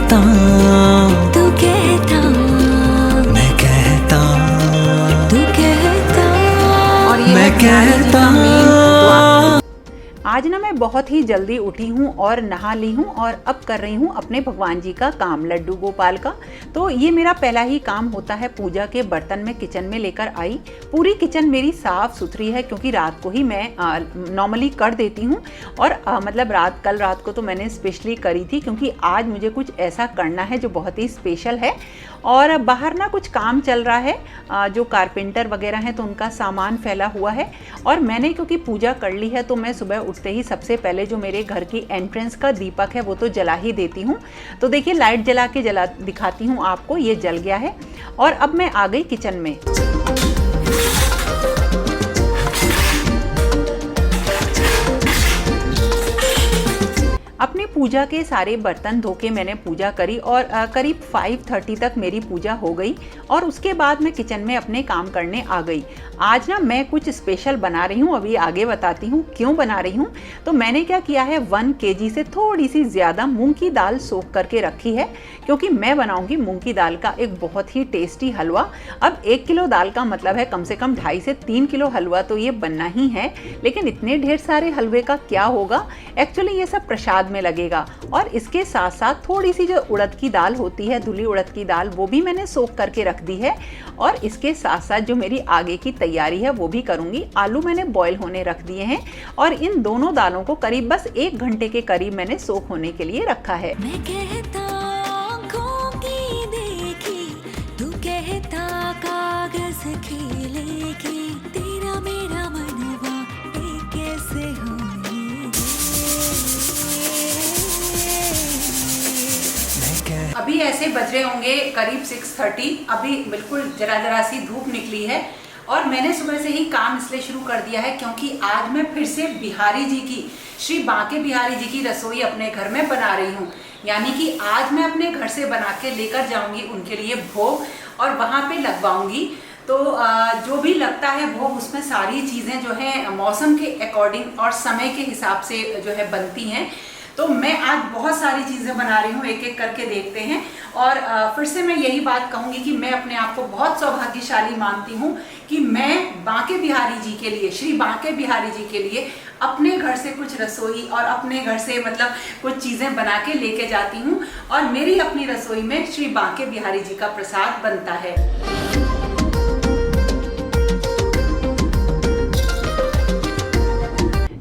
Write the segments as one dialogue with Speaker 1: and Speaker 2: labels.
Speaker 1: कहता,
Speaker 2: तू कहता,
Speaker 1: मैं कहता,
Speaker 2: तू कहता।
Speaker 3: और ये
Speaker 1: मैं
Speaker 3: है बिहारी जी का मेन उपवास। आज ना मैं बहुत ही जल्दी उठी हूँ और नहा ली हूँ और अब कर रही हूँ अपने भगवान जी का काम, लड्डू गोपाल का। तो ये मेरा पहला ही काम होता है, पूजा के बर्तन में किचन में लेकर आई। पूरी किचन मेरी साफ़ सुथरी है क्योंकि रात को ही मैं नॉर्मली कर देती हूँ और मतलब कल रात को तो मैंने स्पेशली करी थी क्योंकि आज मुझे कुछ ऐसा करना है जो बहुत ही स्पेशल है। और बाहर ना कुछ काम चल रहा है, जो कारपेंटर वगैरह हैं तो उनका सामान फैला हुआ है। और मैंने क्योंकि पूजा कर ली है तो मैं सुबह उठते ही सबसे पहले जो मेरे घर की एंट्रेंस का दीपक है वो तो जला ही देती हूँ। तो देखिए लाइट जला के दिखाती हूँ आपको, ये जल गया है। और अब मैं आ गई किचन में। अपनी पूजा के सारे बर्तन धो के मैंने पूजा करी और करीब 5:30 तक मेरी पूजा हो गई और उसके बाद मैं किचन में अपने काम करने आ गई। आज ना मैं कुछ स्पेशल बना रही हूँ, अभी आगे बताती हूँ क्यों बना रही हूँ। तो मैंने क्या किया है, 1 kg से थोड़ी सी ज़्यादा मूंग की दाल सोख करके रखी है क्योंकि मैं बनाऊँगी मूंग की दाल का एक बहुत ही टेस्टी हलवा। अब 1 किलो दाल का मतलब है कम से कम 2.5 से 3 किलो हलवा तो ये बनना ही है। लेकिन इतने ढेर सारे हलवे का क्या होगा, एक्चुअली ये सब प्रसाद में लगेगा। और इसके साथ साथ थोड़ी सी जो उड़द की दाल होती है, धुली उड़द की दाल, वो भी मैंने सोख करके रख दी है। और इसके साथ साथ जो मेरी आगे की तैयारी है वो भी करूंगी। आलू मैंने बॉईल होने रख दिए हैं और इन दोनों दालों को करीब बस 1 घंटे के करीब मैंने सोख होने के लिए रखा है।
Speaker 2: मैं कहता आँखों की देखी, तू कहता कागज खेलेगी, तेरा मेरा मनवा एक कैसे होने दे।
Speaker 3: अभी ऐसे बज रहे होंगे करीब 6:30। अभी बिल्कुल जरा सी धूप निकली है और मैंने सुबह से ही काम इसलिए शुरू कर दिया है क्योंकि आज मैं फिर से बिहारी जी की, श्री बांके बिहारी जी की रसोई अपने घर में बना रही हूँ। यानी कि आज मैं अपने घर से बना के लेकर जाऊंगी उनके लिए भोग और वहाँ पे लगवाऊंगी। तो जो भी लगता है भोग, उसमें सारी चीज़ें जो है मौसम के अकॉर्डिंग और समय के हिसाब से जो है बनती हैं। तो मैं आज बहुत सारी चीज़ें बना रही हूँ, एक एक करके देखते हैं। और फिर से मैं यही बात कहूँगी कि मैं अपने आप को बहुत सौभाग्यशाली मानती हूँ कि मैं बांके बिहारी जी के लिए, श्री बांके बिहारी जी के लिए अपने घर से कुछ रसोई और अपने घर से मतलब कुछ चीज़ें बना के लेके जाती हूँ और मेरी अपनी रसोई में श्री बांके बिहारी जी का प्रसाद बनता है।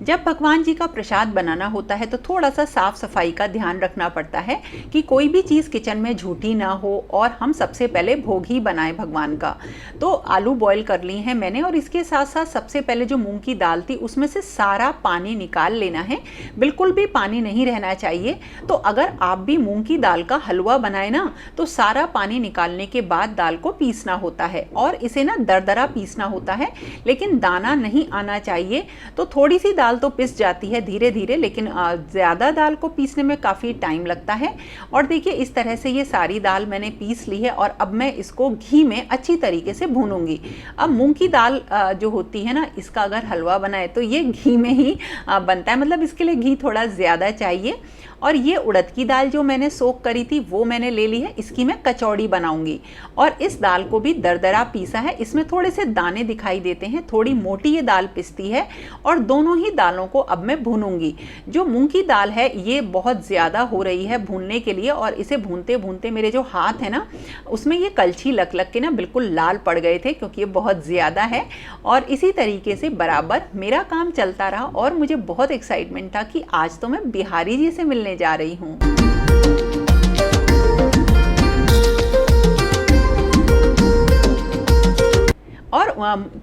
Speaker 3: जब भगवान जी का प्रसाद बनाना होता है तो थोड़ा सा साफ सफाई का ध्यान रखना पड़ता है कि कोई भी चीज़ किचन में झूठी ना हो और हम सबसे पहले भोग ही बनाएं भगवान का। तो आलू बॉईल कर ली हैं मैंने और इसके साथ साथ सबसे पहले जो मूंग की दाल थी उसमें से सारा पानी निकाल लेना है, बिल्कुल भी पानी नहीं रहना चाहिए। तो अगर आप भी मूंग की दाल का हलवा बनाए ना तो सारा पानी निकालने के बाद दाल को पीसना होता है और इसे ना दरदरा पीसना होता है, लेकिन दाना नहीं आना चाहिए। तो थोड़ी सी दाल तो पिस जाती है धीरे धीरे, लेकिन ज़्यादा दाल को पीसने में काफ़ी टाइम लगता है। और देखिए इस तरह से ये सारी दाल मैंने पीस ली है और अब मैं इसको घी में अच्छी तरीके से भूनूंगी। अब मूंग की दाल जो होती है ना, इसका अगर हलवा बनाए तो ये घी में ही बनता है, मतलब इसके लिए घी थोड़ा ज़्यादा चाहिए। और ये उड़द की दाल जो मैंने सोख करी थी वो मैंने ले ली है, इसकी मैं कचौड़ी बनाऊंगी। और इस दाल को भी दरदरा पीसा है, इसमें थोड़े से दाने दिखाई देते हैं, थोड़ी मोटी ये दाल पिसती है। और दोनों ही दालों को अब मैं भूनूंगी। जो मूंग की दाल है ये बहुत ज़्यादा हो रही है भूनने के लिए और इसे भूनते भूनते मेरे जो हाथ है ना उसमें ये कलछी लग लग के ना बिल्कुल लाल पड़ गए थे क्योंकि ये बहुत ज़्यादा है। और इसी तरीके से बराबर मेरा काम चलता रहा और मुझे बहुत एक्साइटमेंट था कि आज तो मैं बिहारी जी से मिलने जा रही हूँ। और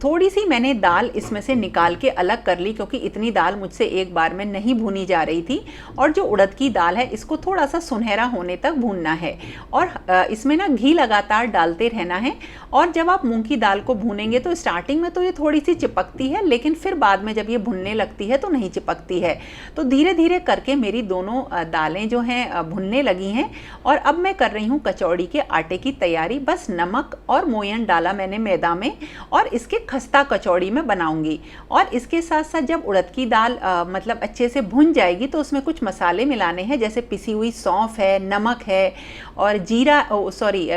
Speaker 3: थोड़ी सी मैंने दाल इसमें से निकाल के अलग कर ली क्योंकि इतनी दाल मुझसे एक बार में नहीं भुनी जा रही थी। और जो उड़द की दाल है इसको थोड़ा सा सुनहरा होने तक भूनना है और इसमें ना घी लगातार डालते रहना है। और जब आप मूंग की दाल को भूनेंगे तो स्टार्टिंग में तो ये थोड़ी सी चिपकती है, लेकिन फिर बाद में जब ये भुनने लगती है तो नहीं चिपकती है। तो धीरे धीरे करके मेरी दोनों दालें जो हैं भुनने लगी हैं। और अब मैं कर रही हूँ कचौड़ी के आटे की तैयारी। बस नमक और मोयन डाला मैंने मैदा में और इसके खस्ता कचौड़ी मैं बनाऊंगी। और इसके साथ साथ जब उड़द की दाल मतलब अच्छे से भुन जाएगी तो उसमें कुछ मसाले मिलाने हैं, जैसे पिसी हुई सौंफ है, नमक है और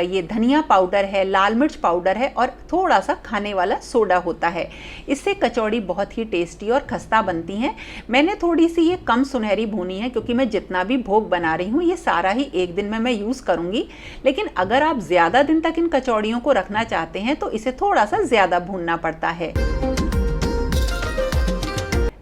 Speaker 3: ये धनिया पाउडर है, लाल मिर्च पाउडर है और थोड़ा सा खाने वाला सोडा होता है। इससे कचौड़ी बहुत ही टेस्टी और खस्ता बनती हैं। मैंने थोड़ी सी ये कम सुनहरी भूनी है क्योंकि मैं जितना भी भोग बना रही हूँ ये सारा ही एक दिन में मैं यूज़ करूँगी। लेकिन अगर आप ज़्यादा दिन तक इन कचौड़ियों को रखना चाहते हैं तो इसे थोड़ा सा ज़्यादा भूनना पड़ता है।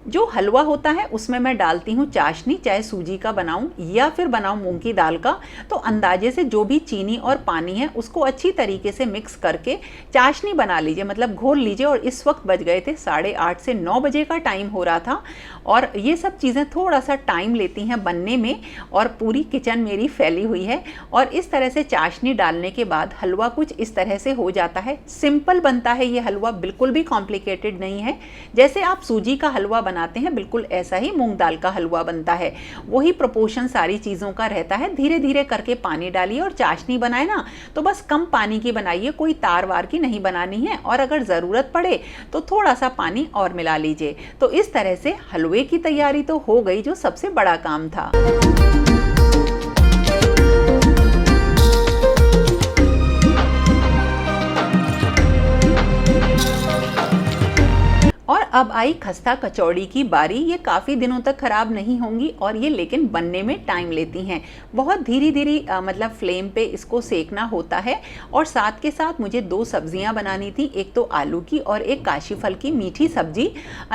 Speaker 3: जो हलवा होता है उसमें मैं डालती हूँ चाशनी, चाहे सूजी का बनाऊँ या फिर बनाऊँ मूंग की दाल का। तो अंदाजे से जो भी चीनी और पानी है उसको अच्छी तरीके से मिक्स करके चाशनी बना लीजिए, मतलब घोल लीजिए। और इस वक्त बज गए थे 8:30 से 9 बजे का टाइम हो रहा था। और ये सब चीज़ें थोड़ा सा टाइम लेती हैं बनने में और पूरी किचन मेरी फैली हुई है। और इस तरह से चाशनी डालने के बाद हलवा कुछ इस तरह से हो जाता है। सिंपल बनता है ये हलवा, बिल्कुल भी कॉम्प्लिकेटेड नहीं है। जैसे आप सूजी का हलवा बनाते हैं बिल्कुल ऐसा ही मूंग दाल का हलवा बनता है। वही प्रोपोर्शन सारी चीज़ों का रहता है। धीरे धीरे करके पानी डालिए और चाशनी बनाए ना तो बस कम पानी की बनाइए, कोई तार वार की नहीं बनानी है। और अगर ज़रूरत पड़े तो थोड़ा सा पानी और मिला लीजिए। तो इस तरह से हलवे की तैयारी तो हो गई, जो सबसे बड़ा काम था। और अब आई खस्ता कचौड़ी की बारी। ये काफ़ी दिनों तक ख़राब नहीं होंगी और ये लेकिन बनने में टाइम लेती हैं। बहुत धीरे धीरे मतलब फ्लेम पे इसको सेकना होता है। और साथ के साथ मुझे 2 सब्जियां बनानी थी, एक तो आलू की और एक काशी फल की मीठी सब्जी।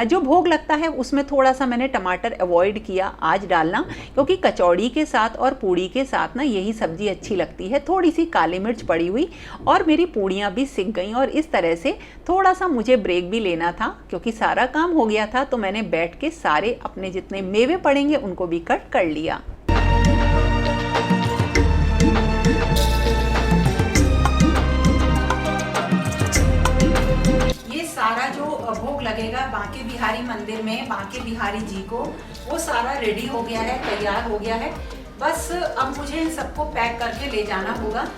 Speaker 3: जो भोग लगता है उसमें थोड़ा सा मैंने टमाटर अवॉइड किया आज डालना, क्योंकि कचौड़ी के साथ और पूड़ी के साथ ना यही सब्जी अच्छी लगती है। थोड़ी सी काली मिर्च पड़ी हुई और मेरी पूड़ियाँ भी सिक गई। और इस तरह से थोड़ा सा मुझे ब्रेक भी लेना था क्योंकि सारा काम हो गया था। तो मैंने बैठ के सारे अपने जितने मेवे पड़ेंगे उनको भी कट कर लिया। ये सारा जो भोग लगेगा बांके बिहारी मंदिर में, बांके बिहारी जी को, वो सारा रेडी हो गया है, तैयार हो गया है। बस अब मुझे इन सबको पैक करके ले जाना होगा।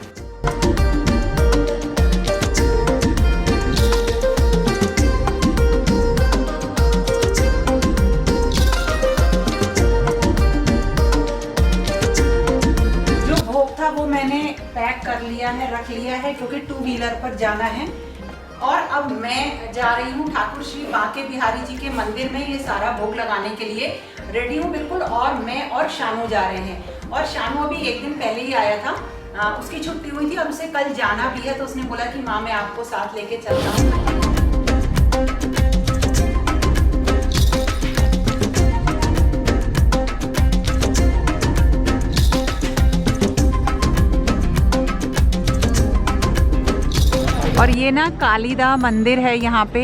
Speaker 3: वो मैंने पैक कर लिया है, रख लिया है, क्योंकि 2 व्हीलर पर जाना है। और अब मैं जा रही हूँ ठाकुर श्री बांके बिहारी जी के मंदिर में ये सारा भोग लगाने के लिए। रेडी हूँ बिल्कुल। और मैं और शानू जा रहे हैं। और शानू अभी एक दिन पहले ही आया था, उसकी छुट्टी हुई थी और उसे कल जाना भी है। तो उसने बोला कि माँ मैं आपको साथ लेके चलता हूँ। और ये ना कालीदा मंदिर है यहाँ पे,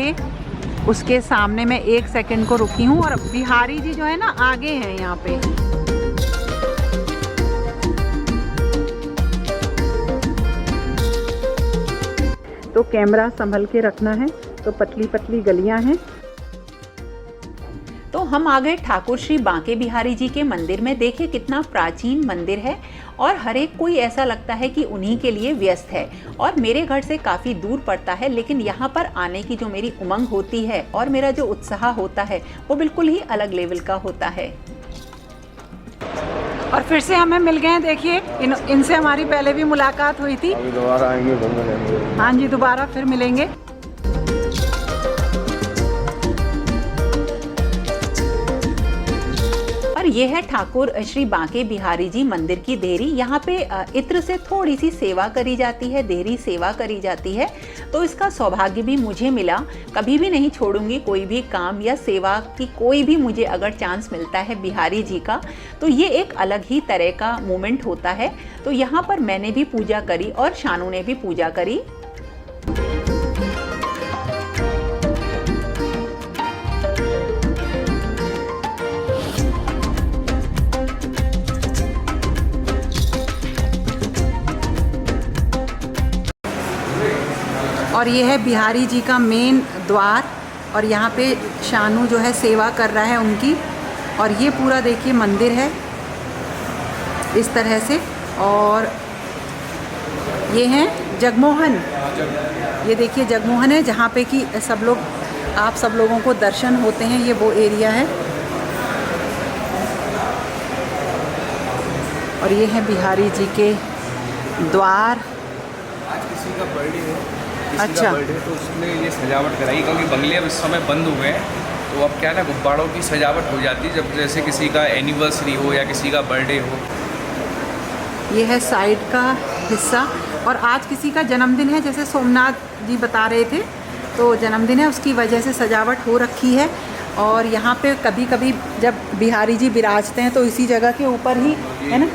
Speaker 3: उसके सामने मैं 1 सेकंड को रुकी हूँ। और बिहारी जी जो है ना आगे हैं यहाँ पे। तो कैमरा संभल के रखना है। तो पतली पतली गलियाँ हैं। तो हम आ गए ठाकुर श्री बांके बिहारी जी के मंदिर में। देखिए कितना प्राचीन मंदिर है और हर एक कोई ऐसा लगता है कि उन्हीं के लिए व्यस्त है। और मेरे घर से काफ़ी दूर पड़ता है, लेकिन यहाँ पर आने की जो मेरी उमंग होती है और मेरा जो उत्साह होता है वो बिल्कुल ही अलग लेवल का होता है। और फिर से हमें मिल गए हैं। देखिए इनसे हमारी पहले भी मुलाकात हुई थी।
Speaker 4: अभी दोबारा आएंगे, फिर मिलेंगे।
Speaker 3: हाँ जी, दोबारा फिर मिलेंगे। ये है ठाकुर श्री बांके बिहारी जी मंदिर की देहरी। यहाँ पे इत्र से थोड़ी सी सेवा करी जाती है, देहरी सेवा करी जाती है। तो इसका सौभाग्य भी मुझे मिला। कभी भी नहीं छोड़ूंगी कोई भी काम या सेवा की, कोई भी मुझे अगर चांस मिलता है बिहारी जी का, तो ये एक अलग ही तरह का मोमेंट होता है। तो यहाँ पर मैंने भी पूजा करी और शानू ने भी पूजा करी। और ये है बिहारी जी का मेन द्वार। और यहाँ पे शानू जो है सेवा कर रहा है उनकी। और ये पूरा देखिए मंदिर है इस तरह से। और ये हैं जगमोहन। ये देखिए जगमोहन है जहाँ पे कि सब लोग, आप सब लोगों को दर्शन होते हैं। ये वो एरिया है और ये है बिहारी जी के द्वार।
Speaker 5: आज किसी का बर्थडे है,
Speaker 3: अच्छा।
Speaker 5: बर्थडे तो उसमें ये सजावट कराई, क्योंकि बंगले अब इस समय बंद हुए हैं, तो अब क्या है ना, गुब्बारों की सजावट हो जाती है जब जैसे किसी का एनिवर्सरी हो या किसी का बर्थडे हो।
Speaker 3: ये है साइड का हिस्सा और आज किसी का जन्मदिन है, जैसे सोमनाथ जी बता रहे थे, तो जन्मदिन है उसकी वजह से सजावट हो रखी है। और यहाँ पे कभी कभी जब बिहारी जी विराजते हैं तो इसी जगह के ऊपर ही है ना,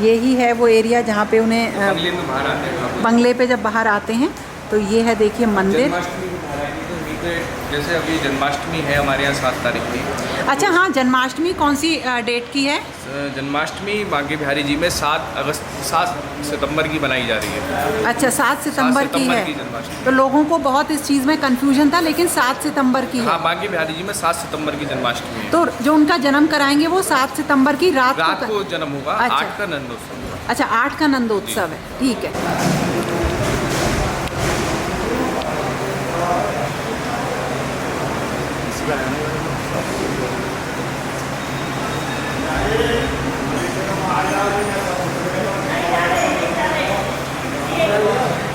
Speaker 3: यही है वो एरिया जहाँ पे उन्हें
Speaker 5: बंगले में बाहर आते हैं,
Speaker 3: बंगले पे जब बाहर आते हैं तो ये है देखिए मंदिर।
Speaker 5: जन्माष्टमी भी बाहर आएंगे, तो वहीं पे जैसे अभी जन्माष्टमी है हमारे यहाँ 7 तारीख की।
Speaker 3: अच्छा हाँ, जन्माष्टमी कौन सी डेट की है?
Speaker 5: जन्माष्टमी बांके बिहारी जी में 7 सितंबर की बनाई जा रही है।
Speaker 3: अच्छा 7 सितंबर की है।
Speaker 5: जन्माष्टमी।
Speaker 3: तो लोगों को बहुत इस चीज़ में कंफ्यूजन था, लेकिन 7 सितंबर की है।
Speaker 5: हाँ, बांके बिहारी जी में 7 सितंबर की जन्माष्टमी है।
Speaker 3: तो जो उनका जन्म कराएंगे वो 7 सितंबर की रात
Speaker 5: को जन्म होगा।
Speaker 3: अच्छा।
Speaker 5: 8 का नंदोत्सव।
Speaker 3: अच्छा 8 का नंदोत्सव है, ठीक है।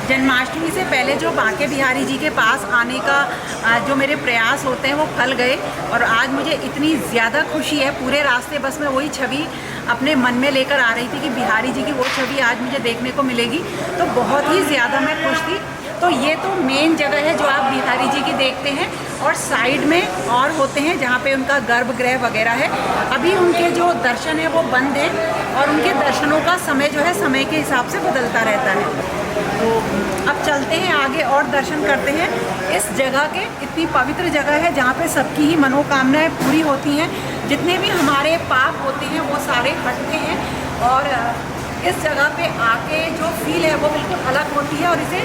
Speaker 3: जन्माष्टमी से पहले जो बांके बिहारी जी के पास आने का जो मेरे प्रयास होते हैं वो फल गए और आज मुझे इतनी ज़्यादा खुशी है। पूरे रास्ते बस मैं वही छवि अपने मन में लेकर आ रही थी कि बिहारी जी की वो छवि आज मुझे देखने को मिलेगी, तो बहुत ही ज़्यादा मैं खुश थी। तो ये तो मेन जगह है जो आप बिहारी जी की देखते हैं और साइड में और होते हैं जहाँ पे उनका गर्भगृह वगैरह है। अभी उनके जो दर्शन है वो बंद है और उनके दर्शनों का समय जो है समय के हिसाब से बदलता रहता है। तो अब चलते हैं आगे और दर्शन करते हैं इस जगह के। इतनी पवित्र जगह है जहाँ पे सबकी ही मनोकामनाएं पूरी होती हैं, जितने भी हमारे पाप होते हैं वो सारे हटते हैं। और इस जगह पे आके जो फील है वो बिल्कुल अलग होती है और इसे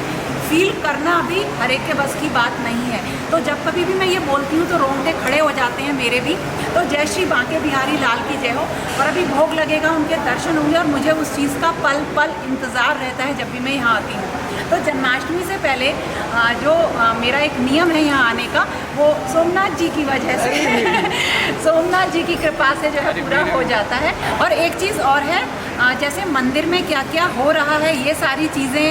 Speaker 3: फील करना भी हर एक के बस की बात नहीं है। तो जब कभी भी मैं ये बोलती हूँ तो रोंगटे खड़े हो जाते हैं मेरे भी। तो जय श्री बांके बिहारी लाल की जय हो। और अभी भोग लगेगा, उनके दर्शन होंगे और मुझे उस चीज़ का पल पल इंतज़ार रहता है जब भी मैं यहाँ आती हूँ। तो जन्माष्टमी से पहले जो मेरा एक नियम है यहाँ आने का, वो सोमनाथ जी की वजह से सोमनाथ जी की कृपा से जो है पूरा हो जाता है। और एक चीज़ और है, जैसे मंदिर में क्या क्या हो रहा है ये सारी चीज़ें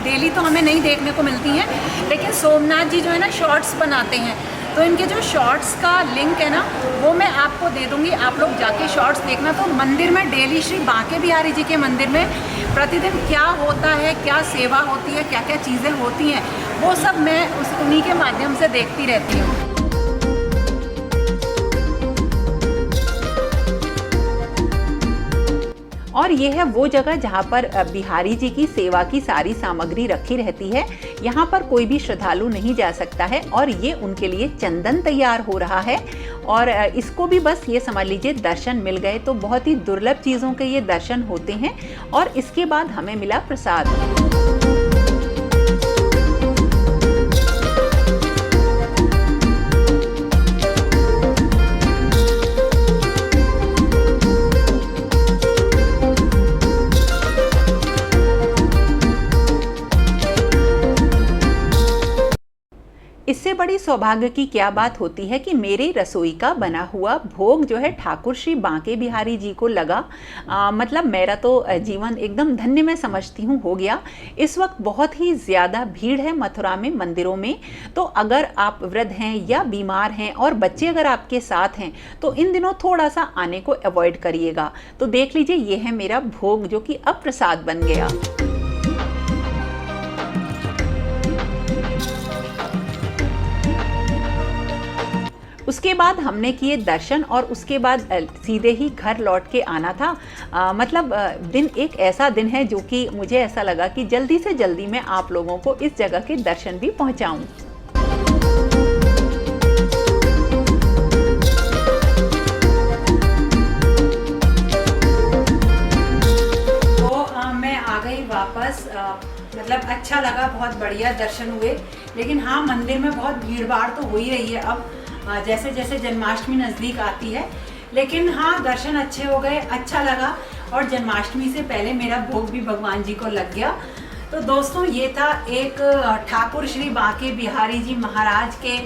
Speaker 3: डेली तो हमें नहीं देखने को मिलती हैं, लेकिन सोमनाथ जी जो है ना शॉर्ट्स बनाते हैं, तो इनके जो शॉर्ट्स का लिंक है ना वो मैं आपको दे दूँगी, आप लोग जाके शॉर्ट्स देखना। तो मंदिर में डेली श्री बांके बिहारी जी के मंदिर में प्रतिदिन क्या होता है, क्या सेवा होती है, क्या क्या चीज़ें होती हैं, वो सब मैं उन्हीं के माध्यम से देखती रहती हूँ। और ये है वो जगह जहाँ पर बिहारी जी की सेवा की सारी सामग्री रखी रहती है। यहाँ पर कोई भी श्रद्धालु नहीं जा सकता है और ये उनके लिए चंदन तैयार हो रहा है। और इसको भी बस ये समझ लीजिए दर्शन मिल गए तो बहुत ही दुर्लभ चीज़ों के ये दर्शन होते हैं। और इसके बाद हमें मिला प्रसाद। इससे बड़ी सौभाग्य की क्या बात होती है कि मेरी रसोई का बना हुआ भोग जो है ठाकुर श्री बांके बिहारी जी को लगा। मतलब मेरा तो जीवन एकदम धन्य मैं समझती हूँ हो गया। इस वक्त बहुत ही ज़्यादा भीड़ है मथुरा में मंदिरों में, तो अगर आप वृद्ध हैं या बीमार हैं और बच्चे अगर आपके साथ हैं तो इन दिनों थोड़ा सा आने को अवॉइड करिएगा। तो देख लीजिए ये है मेरा भोग जो कि अब प्रसाद बन गया। उसके बाद हमने किए दर्शन और उसके बाद सीधे ही घर लौट के आना था। मतलब दिन एक ऐसा दिन है जो कि मुझे ऐसा लगा कि जल्दी से जल्दी मैं आप लोगों को इस जगह के दर्शन भी पहुंचाऊं। तो मैं आ गई वापस। मतलब अच्छा लगा, बहुत बढ़िया दर्शन हुए। लेकिन हाँ, मंदिर में बहुत भीड़ भाड़ तो हो ही रही है अब जैसे जैसे जन्माष्टमी नज़दीक आती है। लेकिन हाँ, दर्शन अच्छे हो गए, अच्छा लगा। और जन्माष्टमी से पहले मेरा भोग भी भगवान जी को लग गया। तो दोस्तों ये था एक ठाकुर श्री बांके बिहारी जी महाराज के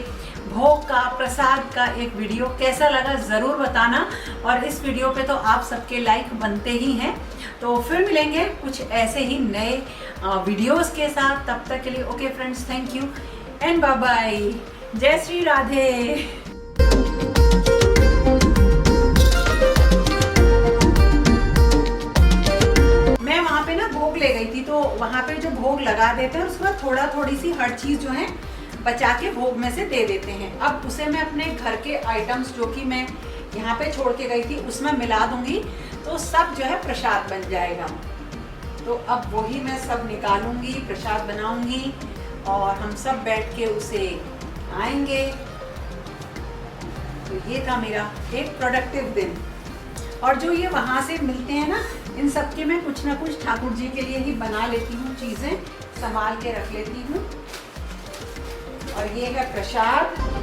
Speaker 3: भोग का प्रसाद का एक वीडियो। कैसा लगा ज़रूर बताना, और इस वीडियो पे तो आप सबके लाइक बनते ही हैं। तो फिर मिलेंगे कुछ ऐसे ही नए वीडियोस के साथ। तब तक के लिए okay friends, thank you and bye bye. जय श्री राधे। भोग ले गई थी, तो वहाँ पे जो भोग लगा देते हैं उसके बाद थोड़ी सी हर चीज़ जो है बचा के भोग में से दे देते हैं। अब उसे मैं अपने घर के आइटम्स जो कि मैं यहाँ पे छोड़ के गई थी उसमें मिला दूंगी, तो सब जो है प्रसाद बन जाएगा। तो अब वही मैं सब निकालूंगी, प्रसाद बनाऊंगी और हम सब बैठ के उसे आएंगे। तो ये था मेरा एक प्रोडक्टिव दिन। और जो ये वहाँ से मिलते हैं ना, इन सब के मैं कुछ ना कुछ ठाकुर जी के लिए ही बना लेती हूँ, चीज़ें संभाल के रख लेती हूँ। और ये है प्रसाद।